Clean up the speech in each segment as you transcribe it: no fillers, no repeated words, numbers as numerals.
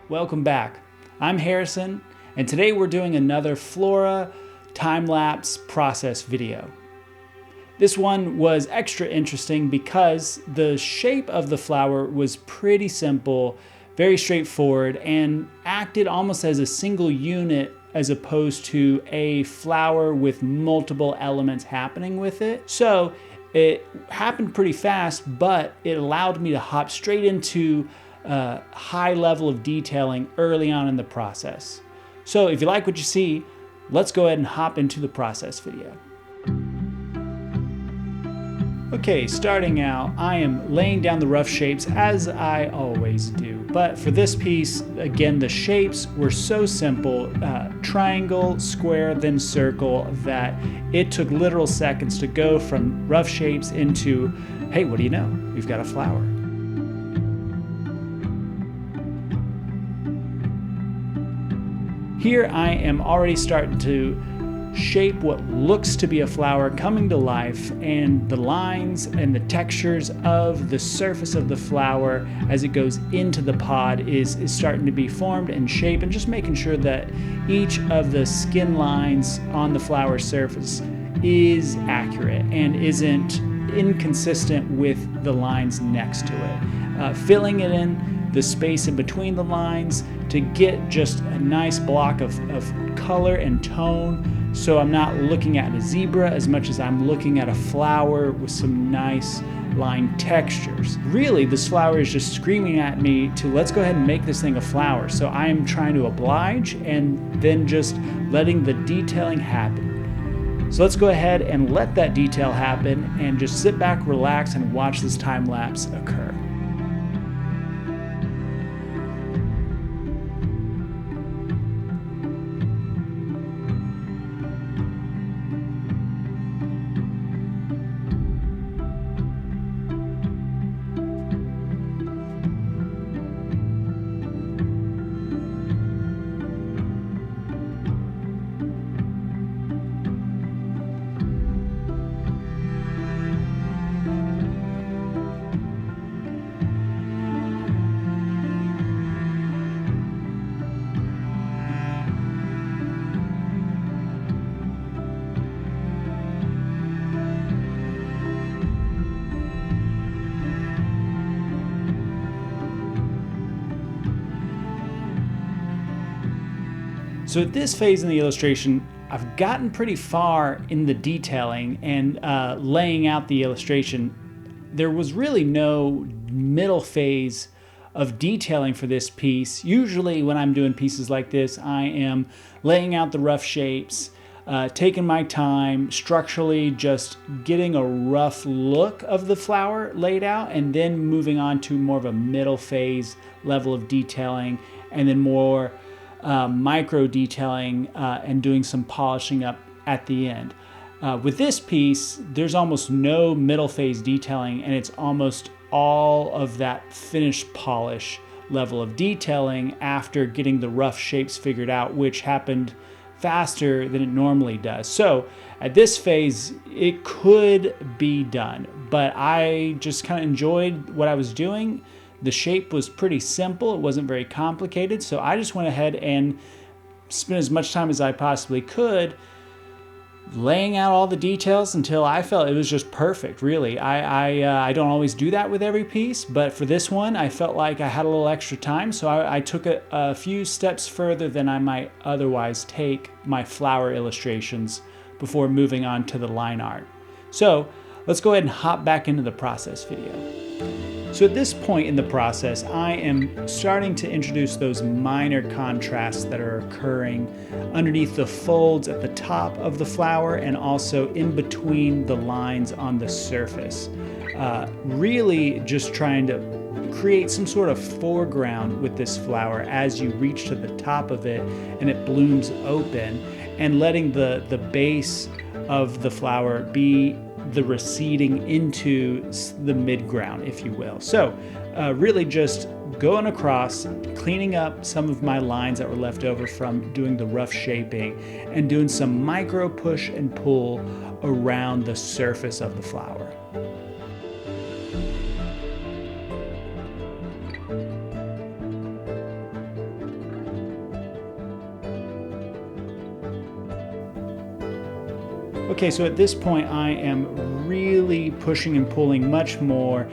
Welcome back. I'm Harrison, and today we're doing another Flora time-lapse process video. This one was extra interesting because the shape of the flower was pretty simple, very straightforward, and acted almost as a single unit as opposed to a flower with multiple elements happening with it. So it happened pretty fast, but it allowed me to hop straight into a high level of detailing early on in the process. So if you like what you see, let's go ahead and hop into the process video. Okay, starting out, I am laying down the rough shapes as I always do. But for this piece, again, the shapes were so simple, triangle, square, then circle, that it took literal seconds to go from rough shapes into, hey, what do you know? We've got a flower. Here I am already starting to shape what looks to be a flower coming to life, and the lines and the textures of the surface of the flower as it goes into the pod is starting to be formed and shaped, and just making sure that each of the skin lines on the flower surface is accurate and isn't inconsistent with the lines next to it. Filling it in the space in between the lines to get just a nice block of color and tone, so I'm not looking at a zebra as much as I'm looking at a flower with some nice line textures. Really, this flower is just screaming at me to let's go ahead and make this thing a flower. So I am trying to oblige and then just letting the detailing happen. So let's go ahead and let that detail happen and just sit back, relax, and watch this time lapse occur. So at this phase in the illustration, I've gotten pretty far in the detailing and laying out the illustration. There was really no middle phase of detailing for this piece. Usually when I'm doing pieces like this, I am laying out the rough shapes, taking my time, structurally just getting a rough look of the flower laid out, and then moving on to more of a middle phase level of detailing, and then more micro detailing and doing some polishing up at the end. With this piece, there's almost no middle phase detailing, and it's almost all of that finished polish level of detailing after getting the rough shapes figured out, which happened faster than it normally does. So at this phase, it could be done, but I just kind of enjoyed what I was doing. The shape was pretty simple, it wasn't very complicated, so I just went ahead and spent as much time as I possibly could laying out all the details until I felt it was just perfect, really. I don't always do that with every piece, but for this one, I felt like I had a little extra time, so I took a few steps further than I might otherwise take my flower illustrations before moving on to the line art. So let's go ahead and hop back into the process video. So at this point in the process, I am starting to introduce those minor contrasts that are occurring underneath the folds at the top of the flower and also in between the lines on the surface. Really just trying to create some sort of foreground with this flower as you reach to the top of it and it blooms open, and letting the base of the flower be the receding into the mid-ground, if you will. So really just going across, cleaning up some of my lines that were left over from doing the rough shaping, and doing some micro push and pull around the surface of the flower. Okay, so at this point I am really pushing and pulling much more,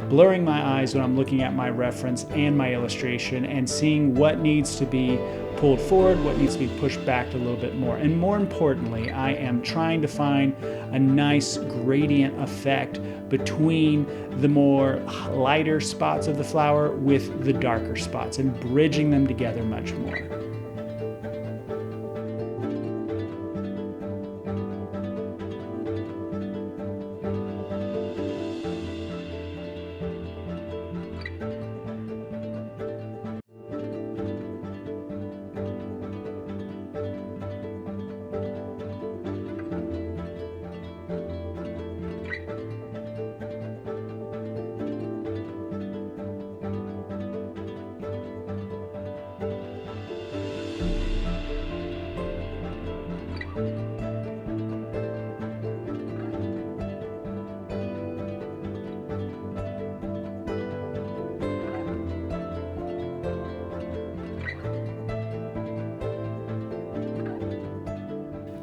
blurring my eyes when I'm looking at my reference and my illustration and seeing what needs to be pulled forward, what needs to be pushed back a little bit more. And more importantly, I am trying to find a nice gradient effect between the more lighter spots of the flower with the darker spots and bridging them together much more.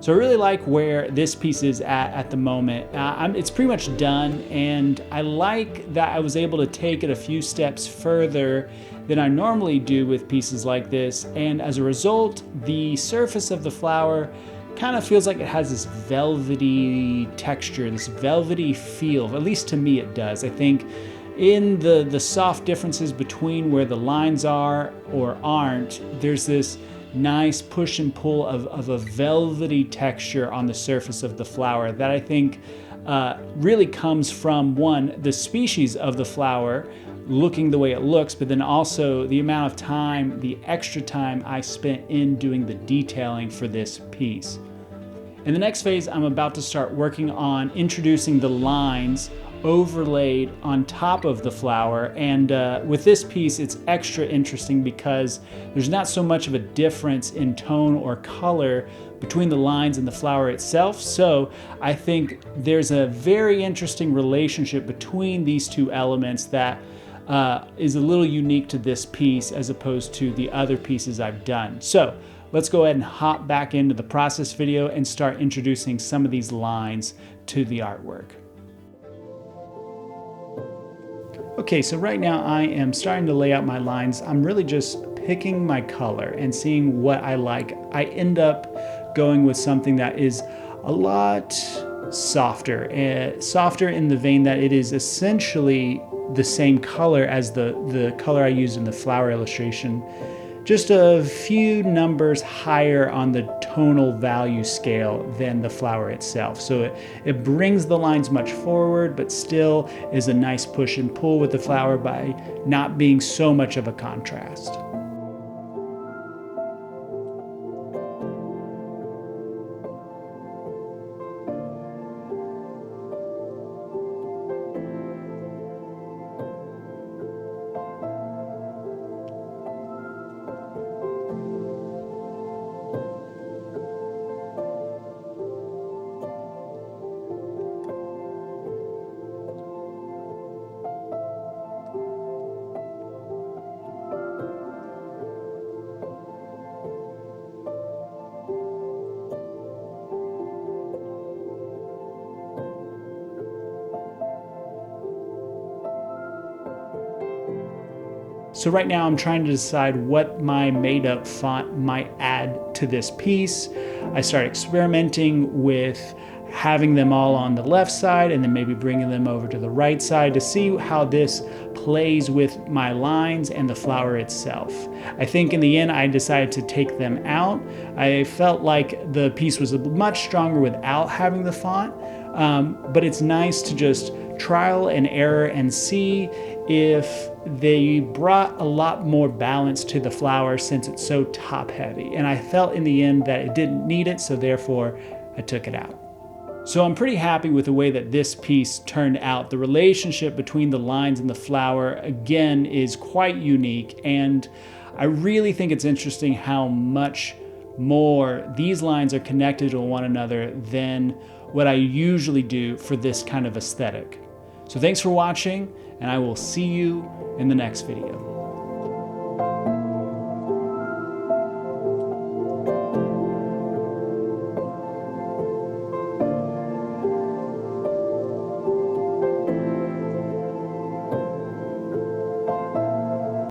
So I really like where this piece is at the moment. It's pretty much done, and I like that I was able to take it a few steps further than I normally do with pieces like this, and as a result, the surface of the flower kind of feels like it has this velvety texture, this velvety feel, at least to me it does. I think in the soft differences between where the lines are or aren't, there's this nice push and pull of a velvety texture on the surface of the flower that I think really comes from, one, the species of the flower looking the way it looks, but then also the amount of time, the extra time I spent in doing the detailing for this piece. In the next phase, I'm about to start working on introducing the lines overlaid on top of the flower, and with this piece it's extra interesting because there's not so much of a difference in tone or color between the lines and the flower itself, so I think there's a very interesting relationship between these two elements that is a little unique to this piece as opposed to the other pieces I've done. So let's go ahead and hop back into the process video and start introducing some of these lines to the artwork. Okay, so right now I am starting to lay out my lines. I'm really just picking my color and seeing what I like. I end up going with something that is a lot softer, softer in the vein that it is essentially the same color as the color I used in the flower illustration, just a few numbers higher on the tonal value scale than the flower itself. So it brings the lines much forward, but still is a nice push and pull with the flower by not being so much of a contrast. So right now I'm trying to decide what my made up font might add to this piece. I start experimenting with having them all on the left side and then maybe bringing them over to the right side to see how this plays with my lines and the flower itself. I think in the end I decided to take them out. I felt like the piece was much stronger without having the font, but it's nice to just trial and error and see if they brought a lot more balance to the flower since it's so top heavy. And I felt in the end that it didn't need it, so therefore I took it out. So I'm pretty happy with the way that this piece turned out. The relationship between the lines and the flower, again, is quite unique, and I really think it's interesting how much more these lines are connected to one another than what I usually do for this kind of aesthetic. So thanks for watching, and I will see you in the next video.